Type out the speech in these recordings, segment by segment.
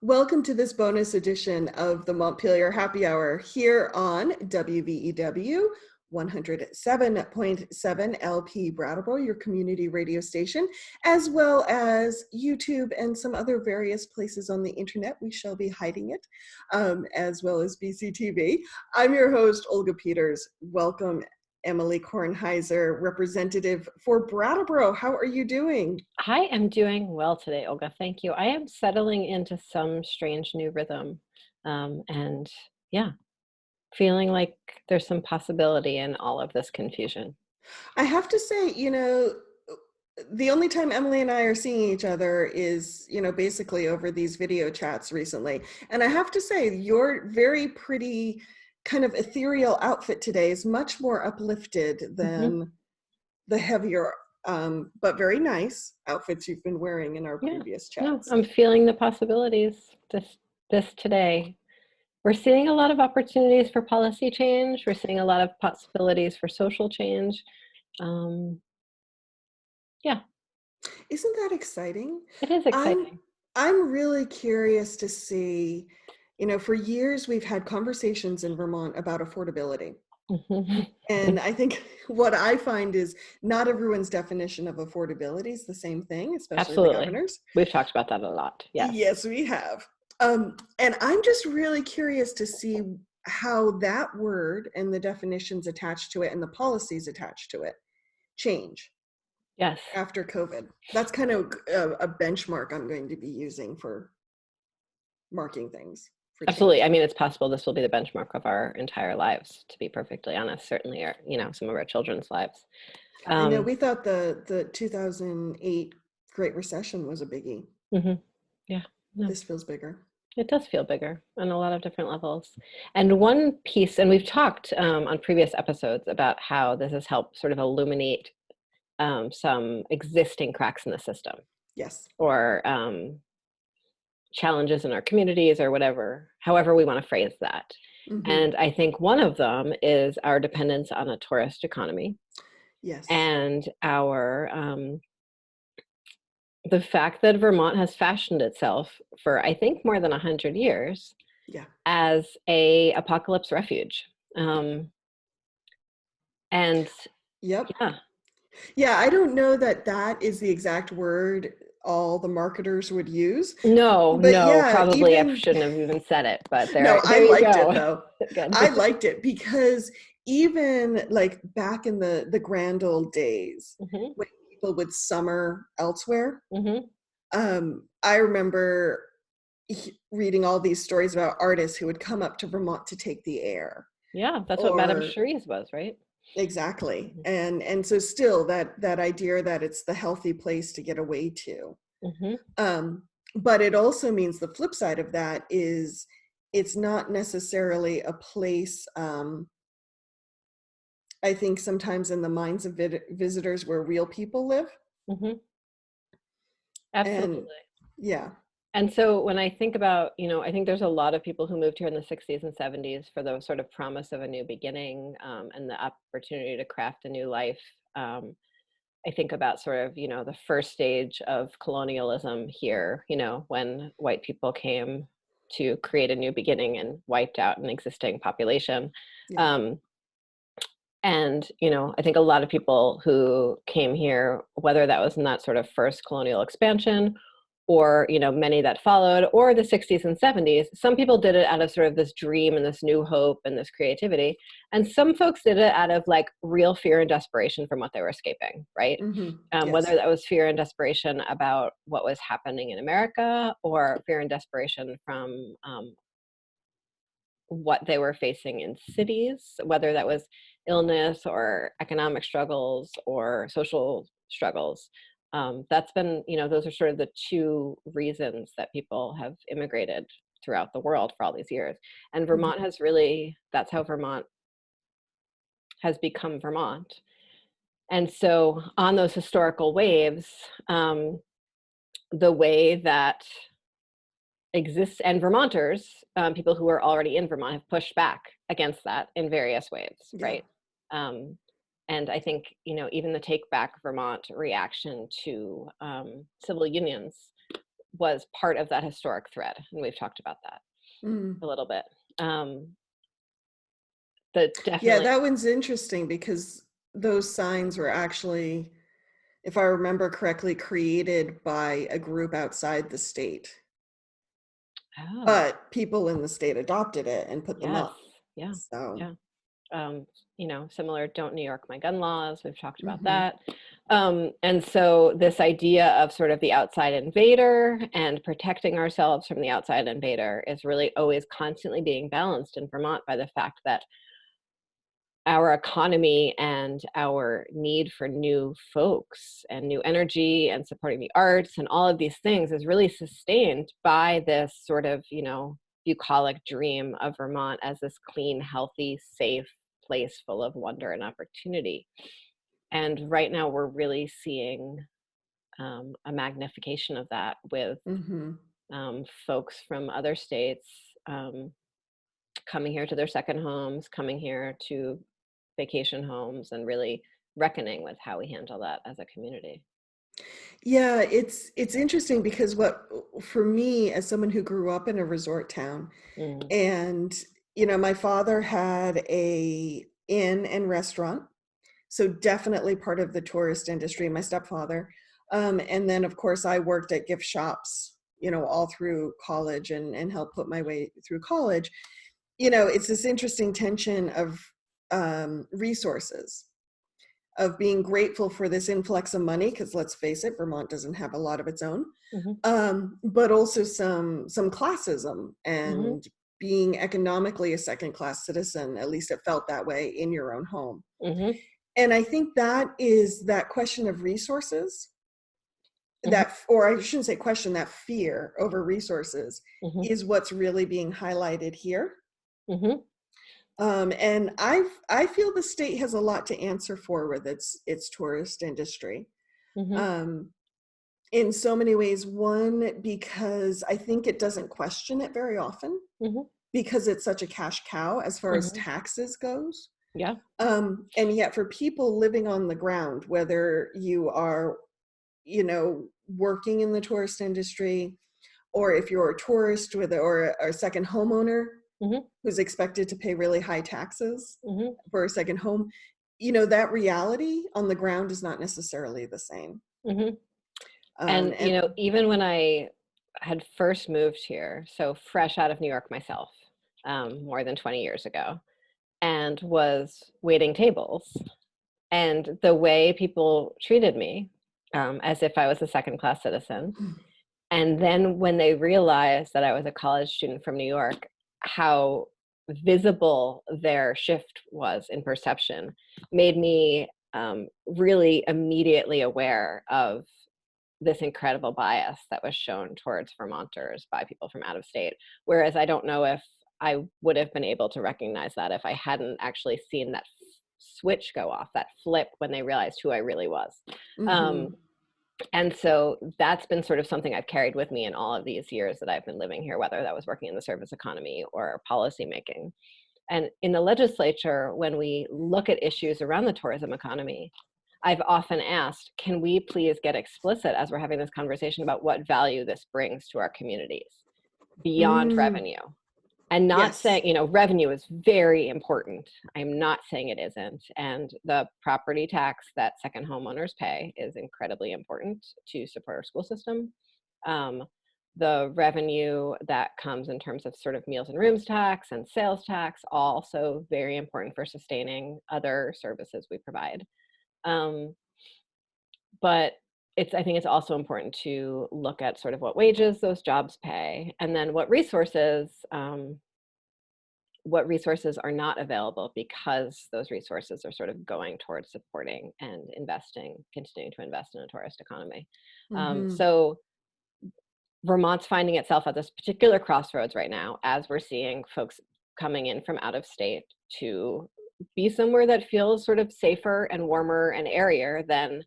Welcome to this bonus edition of the Montpelier Happy Hour here on WVEW 107.7 LP Brattleboro, your community radio station, as well as YouTube and some other various places on the internet. We shall be hiding it, as well as BCTV. I'm your host, Olga Peters. Welcome, Emilie Kornheiser, representative for Brattleboro. How are you doing? I am doing well today, Olga. Thank you. I am settling into some strange new rhythm. And yeah, feeling like there's some possibility in all of this confusion. I have to say, the only time Emilie and I are seeing each other is, basically over these video chats recently. And I have to say, your very pretty kind of ethereal outfit today is much more uplifted than the heavier, but very nice outfits you've been wearing in our previous chats. No, I'm feeling the possibilities this today. We're seeing a lot of opportunities for policy change. We're seeing a lot of possibilities for social change. Yeah. Isn't that exciting? It is exciting. I'm really curious to see, for years we've had conversations in Vermont about affordability. And I think what I find is not everyone's definition of affordability is the same thing, especially Absolutely. the governors. We've talked about that a lot. Yes. Yes, we have. And I'm just really curious to see how that word and the definitions attached to it and the policies attached to it change. Yes. After COVID. That's kind of a benchmark I'm going to be using for marking things. Absolutely. I mean, it's possible this will be the benchmark of our entire lives, to be perfectly honest, certainly our, some of our children's lives. I know we thought the 2008 Great Recession was a biggie. Yeah. No. This feels bigger. It does feel bigger on a lot of different levels. And one piece, and we've talked on previous episodes about how this has helped sort of illuminate some existing cracks in the system. Yes. Or challenges in our communities or whatever, however we want to phrase that. And I think one of them is our dependence on a tourist economy. Yes. And our the fact that Vermont has fashioned itself for, I think, more than 100 years as a apocalypse refuge. And yeah, I don't know that is the exact word all the marketers would use. Probably I shouldn't have even said it, but I liked it though. I liked it because even like back in the grand old days when people would summer elsewhere, I remember reading all these stories about artists who would come up to Vermont to take the air. Yeah, that's what Madame Cherise was, right? Exactly. And so still that idea that it's the healthy place to get away to. But it also means the flip side of that is it's not necessarily a place, I think sometimes in the minds of visitors where real people live. Absolutely. And, And so when I think about, I think there's a lot of people who moved here in the 60s and 70s for the sort of promise of a new beginning and the opportunity to craft a new life. I think about sort of, the first stage of colonialism here, when white people came to create a new beginning and wiped out an existing population. And, I think a lot of people who came here, whether that was in that sort of first colonial expansion or, many that followed, or the 60s and 70s, some people did it out of sort of this dream and this new hope and this creativity. And some folks did it out of like real fear and desperation from what they were escaping, right? Whether that was fear and desperation about what was happening in America or fear and desperation from what they were facing in cities, whether that was illness or economic struggles or social struggles. That's been, those are sort of the two reasons that people have immigrated throughout the world for all these years. And Vermont has really, that's how Vermont has become Vermont. And so on those historical waves, the way that exists, and Vermonters, people who are already in Vermont, have pushed back against that in various ways, right? And I think, even the Take Back Vermont reaction to civil unions was part of that historic thread, and we've talked about that Mm. a little bit. Yeah, Definitely. that one's interesting because those signs were actually, if I remember correctly, created by a group outside the state. Oh, But people in the state adopted it and put them yes. up. Yeah. So, Yeah. Similar "Don't New York my gun" laws. We've talked about mhm, that. And so this idea of sort of the outside invader and protecting ourselves from the outside invader is really always constantly being balanced in Vermont by the fact that our economy and our need for new folks and new energy and supporting the arts and all of these things is really sustained by this sort of, bucolic dream of Vermont as this clean, healthy, safe place full of wonder and opportunity. And right now we're really seeing a magnification of that with mhm. folks from other states coming here to their second homes, coming here to vacation homes, and really reckoning with how we handle that as a community. Yeah, it's interesting because what for me as someone who grew up in a resort town, Mm, and my father had a inn and restaurant, so definitely part of the tourist industry, my stepfather. And then of course I worked at gift shops, all through college and helped put my way through college. It's this interesting tension of resources, of being grateful for this influx of money, because let's face it, Vermont doesn't have a lot of its own, mhm, but also some classism mhm, and being economically a second class citizen. At least it felt that way in your own home. mhm, And I think that is that question of resources, mhm, or I shouldn't say question, that fear over resources mhm, is what's really being highlighted here. mhm, And I feel the state has a lot to answer for with its tourist industry. mhm, Um, in so many ways. One, because I think it doesn't question it very often mhm, because it's such a cash cow as far as mhm. taxes goes. Yeah. And yet for people living on the ground, whether you are, working in the tourist industry, or if you're a tourist or a second homeowner Mhm, who's expected to pay really high taxes mhm, for a second home, that reality on the ground is not necessarily the same. mhm. Um, And, and even when I had first moved here, so fresh out of New York myself, more than 20 years ago, and was waiting tables, and the way people treated me, as if I was a second class citizen. And then when they realized that I was a college student from New York, how visible their shift was in perception made me really immediately aware of this incredible bias that was shown towards Vermonters by people from out of state. Whereas I don't know if I would have been able to recognize that if I hadn't actually seen that switch go off, that flip when they realized who I really was. Um, mhm. and so that's been sort of something I've carried with me in all of these years that I've been living here, whether that was working in the service economy or policy making. And in the legislature, when we look at issues around the tourism economy, I've often asked, can we please get explicit as we're having this conversation about what value this brings to our communities beyond Mm, revenue? And not yes. saying, revenue is very important. I'm not saying it isn't. And the property tax that second homeowners pay is incredibly important to support our school system. Um, the revenue that comes in terms of sort of meals and rooms tax and sales tax, also very important for sustaining other services we provide. Um, but I think it's also important to look at sort of what wages those jobs pay, and then what resources are not available because those resources are sort of going towards supporting and investing, continuing to invest in a tourist economy. Mhm. So Vermont's finding itself at this particular crossroads right now as we're seeing folks coming in from out of state to be somewhere that feels sort of safer and warmer and airier than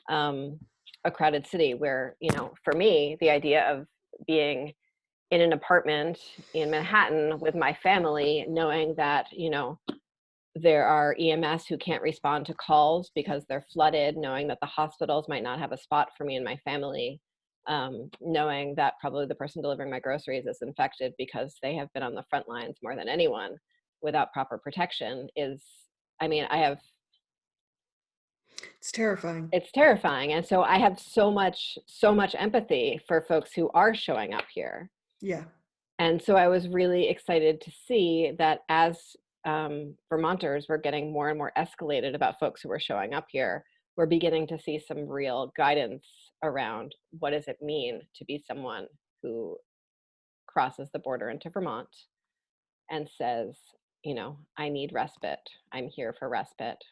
um, a crowded city where, for me, the idea of being in an apartment in Manhattan with my family, knowing that, there are EMS who can't respond to calls because they're flooded, knowing that the hospitals might not have a spot for me and my family, knowing that probably the person delivering my groceries is infected because they have been on the front lines more than anyone without proper protection is, I mean, It's terrifying. it's terrifying. And so I have so much empathy for folks who are showing up here. Yeah. And so I was really excited to see that as Vermonters were getting more and more escalated about folks who were showing up here, we're beginning to see some real guidance around what does it mean to be someone who crosses the border into Vermont and says, you know, I need respite. I'm here for respite.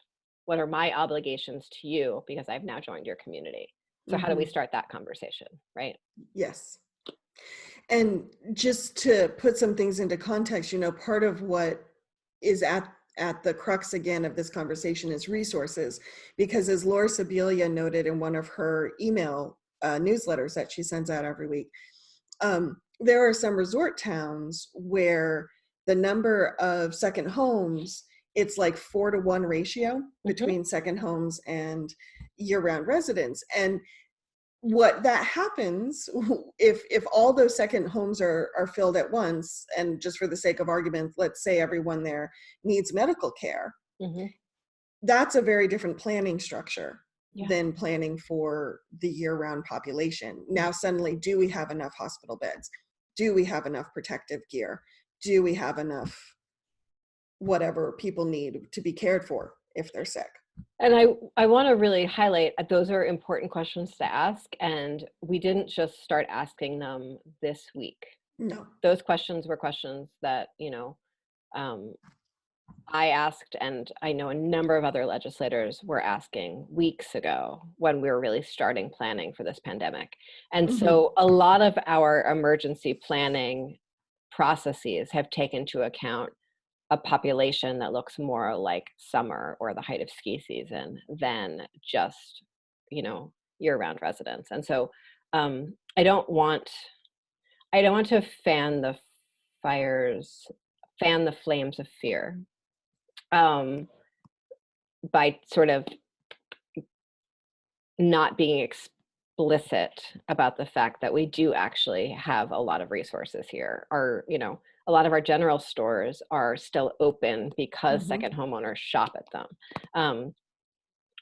What are my obligations to you because I've now joined your community? So how do we start that conversation, right? Yes. And just to put some things into context, you know, part of what is at the crux again of this conversation is resources, because as Laura Sibilia noted in one of her email newsletters that she sends out every week, there are some resort towns where the number of second homes, it's like 4-to-1 ratio between second homes and year-round residents. And what that happens if all those second homes are filled at once, and just for the sake of argument, let's say everyone there needs medical care, that's a very different planning structure than planning for the year-round population. Now suddenly, do we have enough hospital beds? Do we have enough protective gear? Do we have enough whatever people need to be cared for if they're sick? And I want to really highlight those are important questions to ask, and we didn't just start asking them this week. No. Those questions were questions that, you know, I asked, and I know a number of other legislators were asking weeks ago when we were really starting planning for this pandemic. And so a lot of our emergency planning processes have taken into account a population that looks more like summer or the height of ski season than just, you know, year-round residents. And so I don't want to fan the flames of fear by sort of not being explicit about the fact that we do actually have a lot of resources here. Our, you know, a lot of our general stores are still open because second homeowners shop at them.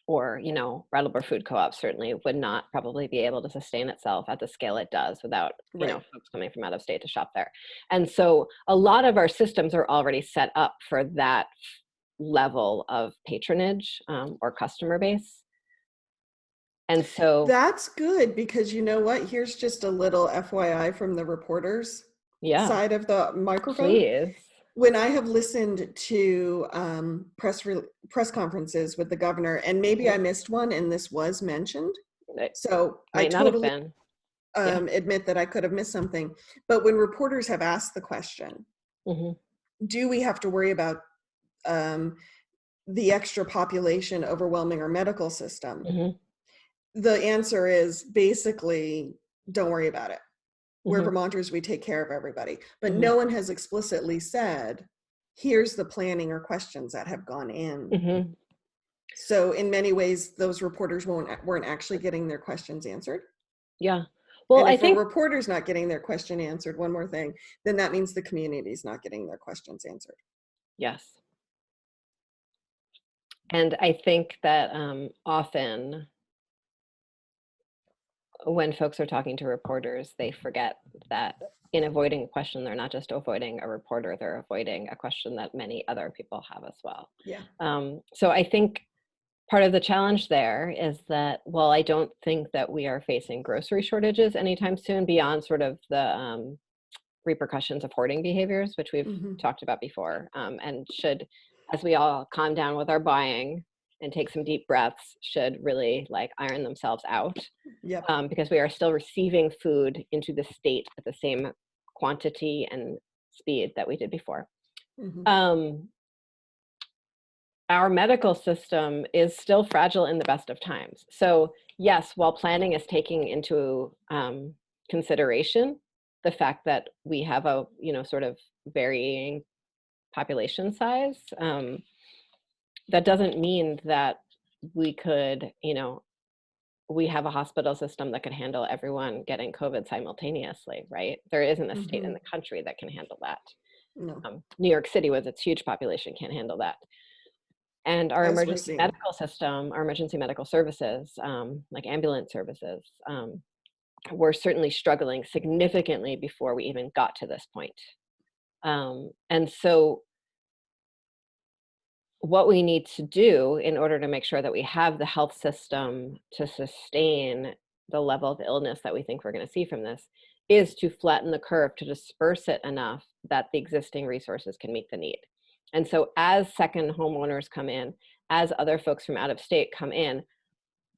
Or, you know, Brattleboro Food Co-op certainly would not probably be able to sustain itself at the scale it does without, you know, folks coming from out of state to shop there. And so a lot of our systems are already set up for that level of patronage or customer base. And so that's good, because you know what? Here's just a little FYI from the reporters side of the microphone. Please. When I have listened to press conferences with the governor, and maybe I missed one and this was mentioned, so I totally admit that I could have missed something. But when reporters have asked the question, do we have to worry about the extra population overwhelming our medical system? The answer is basically, don't worry about it. We're Vermonters, we take care of everybody. But no one has explicitly said, here's the planning or questions that have gone in. So in many ways, those reporters weren't actually getting their questions answered. Yeah. Well, and if I think a reporter's not getting their question answered, one more thing, then that means the community's not getting their questions answered. Yes. And I think that often when folks are talking to reporters, they forget that in avoiding a question, they're not just avoiding a reporter, they're avoiding a question that many other people have as well. Yeah. So I think part of the challenge there is that, while I don't think that we are facing grocery shortages anytime soon beyond sort of the repercussions of hoarding behaviors, which we've talked about before, and should, as we all calm down with our buying and take some deep breaths, should really like iron themselves out. Because we are still receiving food into the state at the same quantity and speed that we did before. Our medical system is still fragile in the best of times. So yes, while planning is taking into consideration the fact that we have a, you know, sort of varying population size, that doesn't mean that we could, you know, we have a hospital system that could handle everyone getting COVID simultaneously, right? There isn't a state in Hmm. the country that can handle that. No, New York City, with its huge population, can't handle that. And our as we're emergency seeing. medical system, our emergency medical services, like ambulance services, were certainly struggling significantly before we even got to this point. And so what we need to do in order to make sure that we have the health system to sustain the level of illness that we think we're going to see from this is to flatten the curve, to disperse it enough that the existing resources can meet the need. And so as second homeowners come in, as other folks from out of state come in,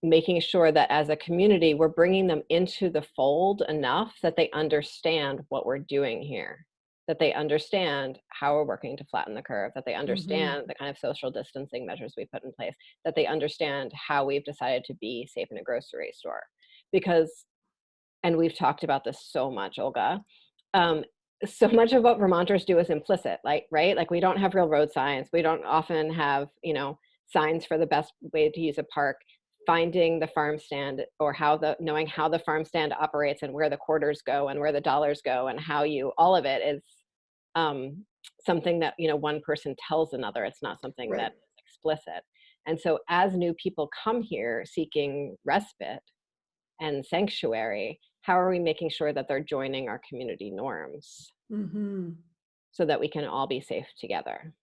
making sure that as a community, we're bringing them into the fold enough that they understand what we're doing here, that they understand how we're working to flatten the curve, that they Hmm. understand the kind of social distancing measures we put in place, that they understand how we've decided to be safe in a grocery store. Because, and we've talked about this so much, Olga, um, so much of what Vermonters do is implicit, like, right? Like, we don't have real road signs. We don't often have, signs for the best way to use a park. Finding the farm stand, or knowing how the farm stand operates and where the quarters go and where the dollars go and all of it is um, something that, one person tells another. It's not something Right. that is explicit. And so as new people come here seeking respite and sanctuary, how are we making sure that they're joining our community norms Hmm. so that we can all be safe together?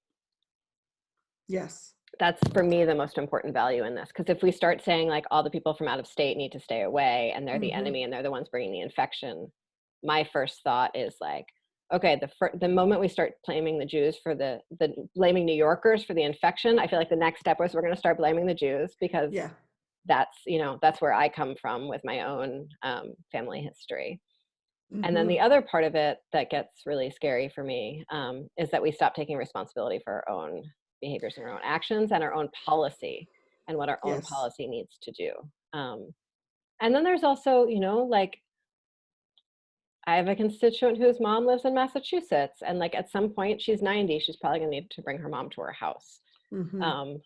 Yes. That's, for me, the most important value in this. Because if we start saying, like, all the people from out of state need to stay away and they're the Hmm. enemy and they're the ones bringing the infection, my first thought is like, okay, the moment we start blaming the Jews for the blaming New Yorkers for the infection, I feel like the next step was we're going to start blaming the Jews, because Yeah. that's where I come from with my own family history. And then the Hmm. other part of it that gets really scary for me is that we stop taking responsibility for our own behaviors and our own actions and our own policy and what our own Yes. policy needs to do. And then there's also, like, I have a constituent whose mom lives in Massachusetts, and like at some point she's 90, she's probably gonna need to bring her mom to her house. Hmm. Um,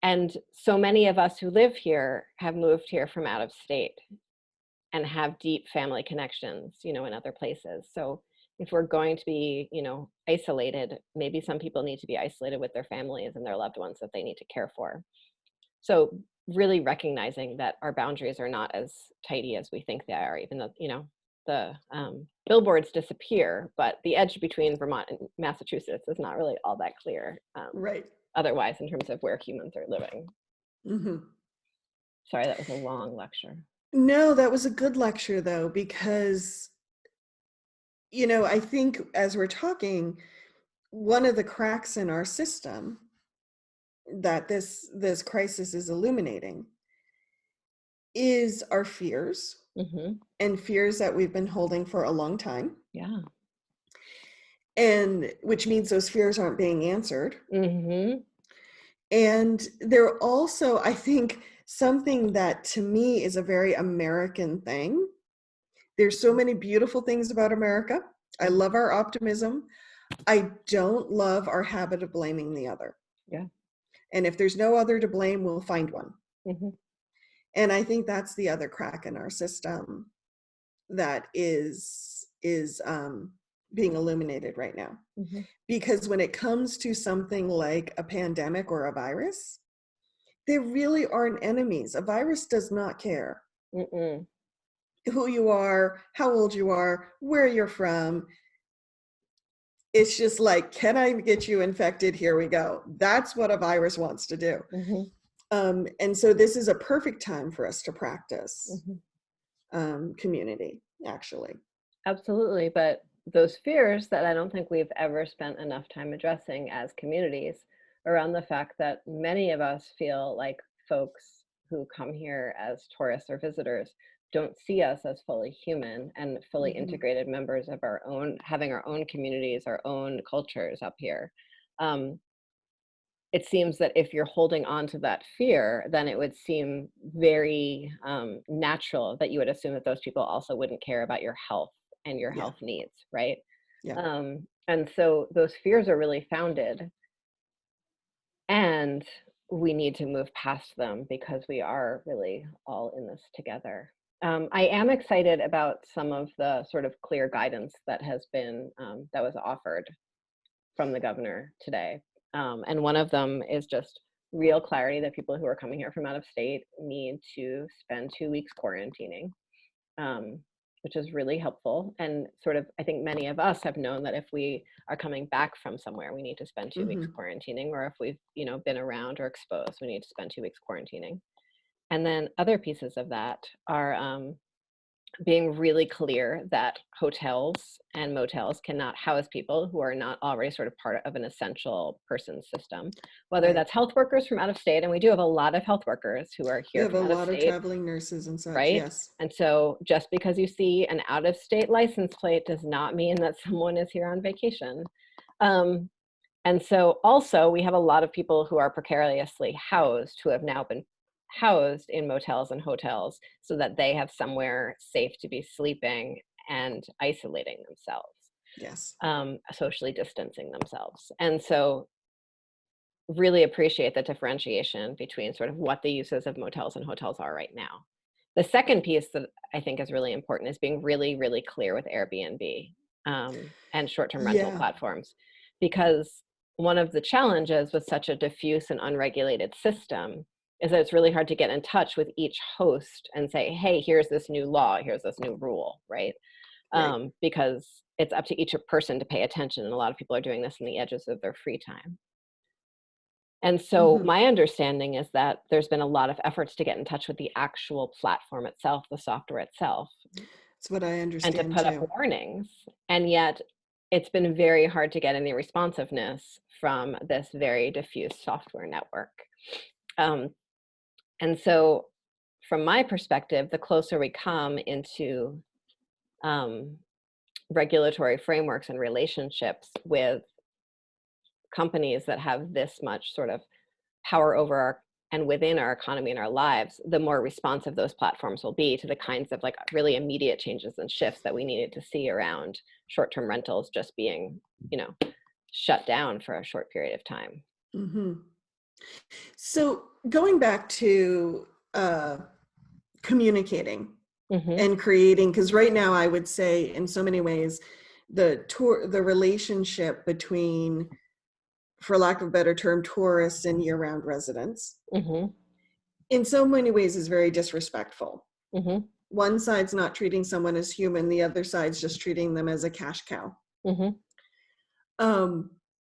and so many of us who live here have moved here from out of state and have deep family connections, in other places. So if we're going to be, isolated, maybe some people need to be isolated with their families and their loved ones that they need to care for. So really recognizing that our boundaries are not as tidy as we think they are, even though, the billboards disappear, but the edge between Vermont and Massachusetts is not really all that clear Right. otherwise in terms of where humans are living. Hmm. Sorry, that was a long lecture. No, that was a good lecture though, because, I think as we're talking, one of the cracks in our system that this crisis is illuminating is our fears, Hmm. and fears that we've been holding for a long time, Yeah. and which means those fears aren't being answered. Hmm. And they're also, I think, something that to me is a very American thing. There's so many beautiful things about America. I love our optimism. I don't love our habit of blaming the other. Yeah. And if there's no other to blame, we'll find one. Hmm. And I think that's the other crack in our system that is being illuminated right now. Hmm. Because when it comes to something like a pandemic or a virus, there really aren't enemies. A virus does not care Mm-mm. who you are, how old you are, where you're from. It's just like, can I get you infected? Here we go. That's what a virus wants to do. Hmm. And so this is a perfect time for us to practice Hmm. community, actually. Absolutely. But those fears that I don't think we've ever spent enough time addressing as communities, around the fact that many of us feel like folks who come here as tourists or visitors don't see us as fully human and fully Hmm. integrated members of our own, having our own communities, our own cultures up here. Um, it seems that if you're holding on to that fear, then it would seem very natural that you would assume that those people also wouldn't care about your health and your Yeah, health needs, right? yeah. And so those fears are really founded. And we need to move past them because we are really all in this together. I am excited about some of the sort of clear guidance that has been, that was offered from the governor today. And one of them is just real clarity that people who are coming here from out of state need to spend 2 weeks quarantining, which is really helpful. And sort of, I think many of us have known that if we are coming back from somewhere, we need to spend 2 weeks quarantining, or if we've, been around or exposed, we need to spend 2 weeks quarantining. And then other pieces of that are being really clear that hotels and motels cannot house people who are not already sort of part of an essential person system, whether that's health workers from out of state. And we do have a lot of health workers who are We here have a from out of lot of state, traveling nurses and such, right? yes. And so just because you see an out of state license plate does not mean that someone is here on vacation. And so also we have a lot of people who are precariously housed who have now been housed in motels and hotels so that they have somewhere safe to be sleeping and isolating themselves. Yes. Socially distancing themselves. And so really appreciate the differentiation between sort of what the uses of motels and hotels are right now. The second piece that I think is really important is being really, really clear with Airbnb and short-term rental platforms, because one of the challenges with such a diffuse and unregulated system is that it's really hard to get in touch with each host and say, hey, here's this new law, here's this new rule, right? Because it's up to each person to pay attention. And a lot of people are doing this on the edges of their free time. And so my understanding is that there's been a lot of efforts to get in touch with the actual platform itself, the software itself. That's what I understand and to put up warnings. And yet it's been very hard to get any responsiveness from this very diffuse software network. And so from my perspective, the closer we come into regulatory frameworks and relationships with companies that have this much sort of power over our and within our economy and our lives, the more responsive those platforms will be to the kinds of like really immediate changes and shifts that we needed to see around short-term rentals just being, shut down for a short period of time. So going back to communicating and creating, because right now I would say in so many ways, the relationship between, for lack of a better term, tourists and year-round residents, in so many ways is very disrespectful. One side's not treating someone as human, the other side's just treating them as a cash cow.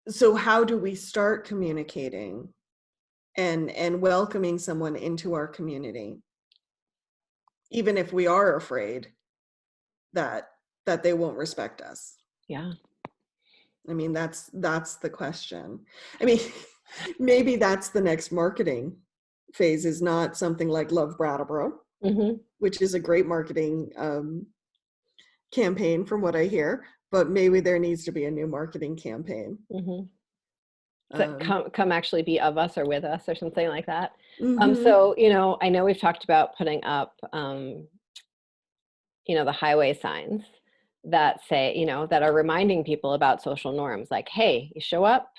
So how do we start communicating and welcoming someone into our community, even if we are afraid that they won't respect us? Yeah. I mean, that's the question. I mean, maybe that's the next marketing phase, is not something like Love Brattleboro, which is a great marketing campaign from what I hear, but maybe there needs to be a new marketing campaign. So come actually be of us or with us or something like that. So, I know we've talked about putting up, the highway signs that say, that are reminding people about social norms, like, hey, you show up,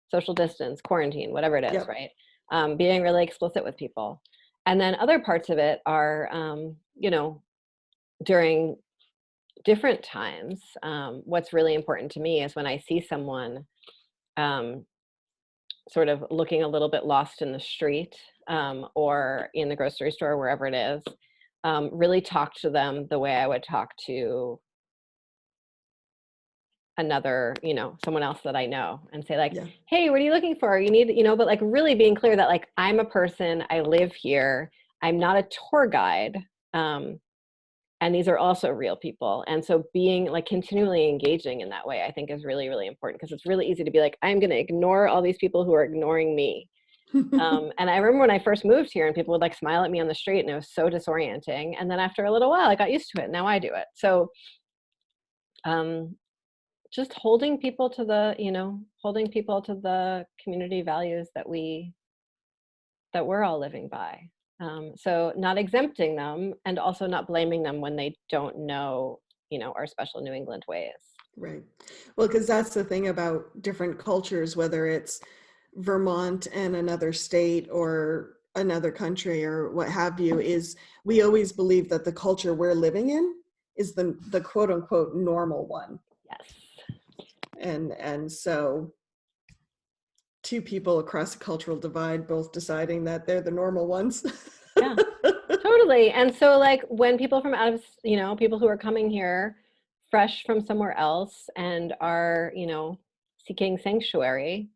social distance, quarantine, whatever it is, right? Being really explicit with people. And then other parts of it are, during different times, what's really important to me is when I see someone sort of looking a little bit lost in the street or in the grocery store, wherever it is, really talk to them the way I would talk to another, someone else that I know, and say like, hey, what are you looking for? You need, but like really being clear that like, I'm a person, I live here, I'm not a tour guide. And these are also real people. And so being like continually engaging in that way, I think is really, really important, because it's really easy to be like, I'm going to ignore all these people who are ignoring me. And I remember when I first moved here and people would like smile at me on the street, and it was so disorienting. And then after a little while, I got used to it. Now I do it. So just holding people to the community values that we're all living by. So not exempting them, and also not blaming them when they don't know, our special New England ways. Right. Well, because that's the thing about different cultures, whether it's Vermont and another state or another country or what have you is we always believe that the culture we're living in is the quote unquote normal one. Yes. And so two people across a cultural divide both deciding that they're the normal ones. Yeah, totally. And so like when people from out of, you know, people who are coming here fresh from somewhere else and are, you know, seeking sanctuary,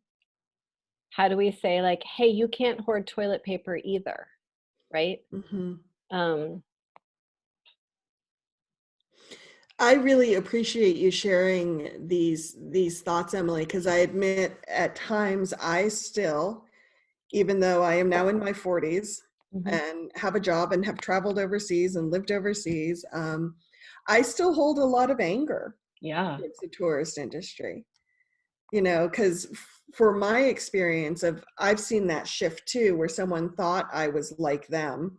how do we say like, hey, you can't hoard toilet paper either, right? Mm-hmm. Um, I really appreciate you sharing these thoughts, Emilie, because I admit at times I still, even though I am now in my 40s mhm. and have a job and have traveled overseas and lived overseas, I still hold a lot of anger Yeah. towards the tourist industry. You know, because for my experience of, I've seen that shift too, where someone thought I was like them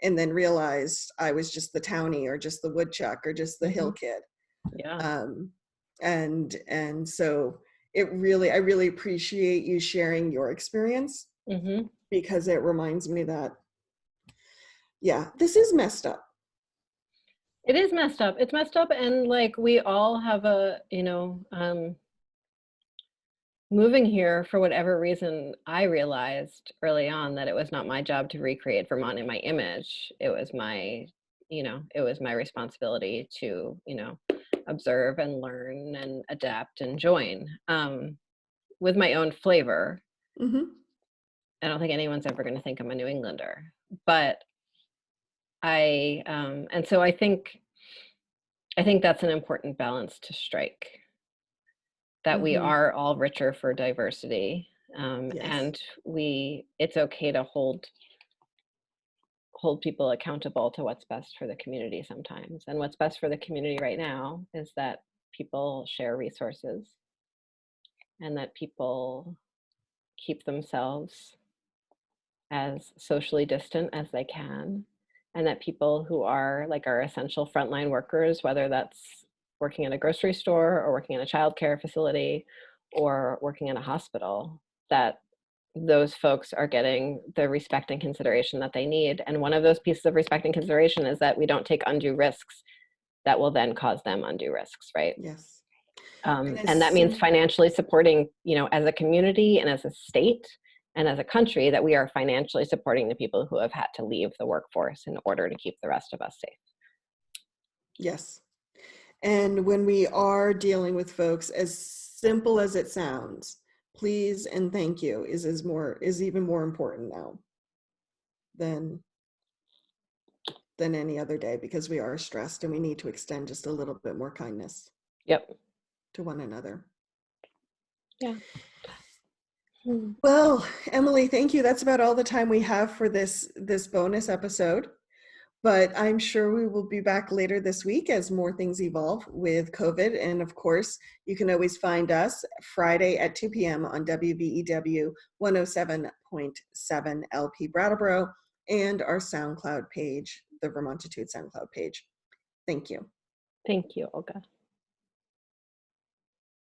and then realized I was just the townie or just the woodchuck or just the hill Mhm. kid. Yeah. Um, and so I really appreciate you sharing your experience Mhm. because it reminds me that, yeah, this is messed up. It is messed up. It's messed up, and like we all have a, you know, moving here for whatever reason, I realized early on that it was not my job to recreate Vermont in my image. It was my, you know, it was my responsibility to, you know, observe and learn and adapt and join with my own flavor. Mm-hmm. I don't think anyone's ever going to think I'm a New Englander, but and so I think that's an important balance to strike, that we Mm-hmm. are all richer for diversity, Yes. and it's okay to hold people accountable to what's best for the community sometimes. And what's best for the community right now is that people share resources and that people keep themselves as socially distant as they can, and that people who are like our essential frontline workers, whether that's working in a grocery store or working in a childcare facility or working in a hospital, that those folks are getting the respect and consideration that they need. And one of those pieces of respect and consideration is that we don't take undue risks that will then cause them undue risks, right? Yes. And And that means financially supporting, you know, as a community and as a state and as a country, that we are financially supporting the people who have had to leave the workforce in order to keep the rest of us safe. yes. And when we are dealing with folks, as simple as it sounds, please and thank you is even more important now than any other day, because we are stressed and we need to extend just a little bit more kindness Yep. to one another. Yeah. Hmm. Well, Emilie, thank you. That's about all the time we have for this bonus episode. But I'm sure we will be back later this week as more things evolve with COVID. And of course, you can always find us Friday at 2 p.m. on WVEW 107.7 LP Brattleboro and our SoundCloud page, the Vermontitude SoundCloud page. Thank you. Thank you, Olga.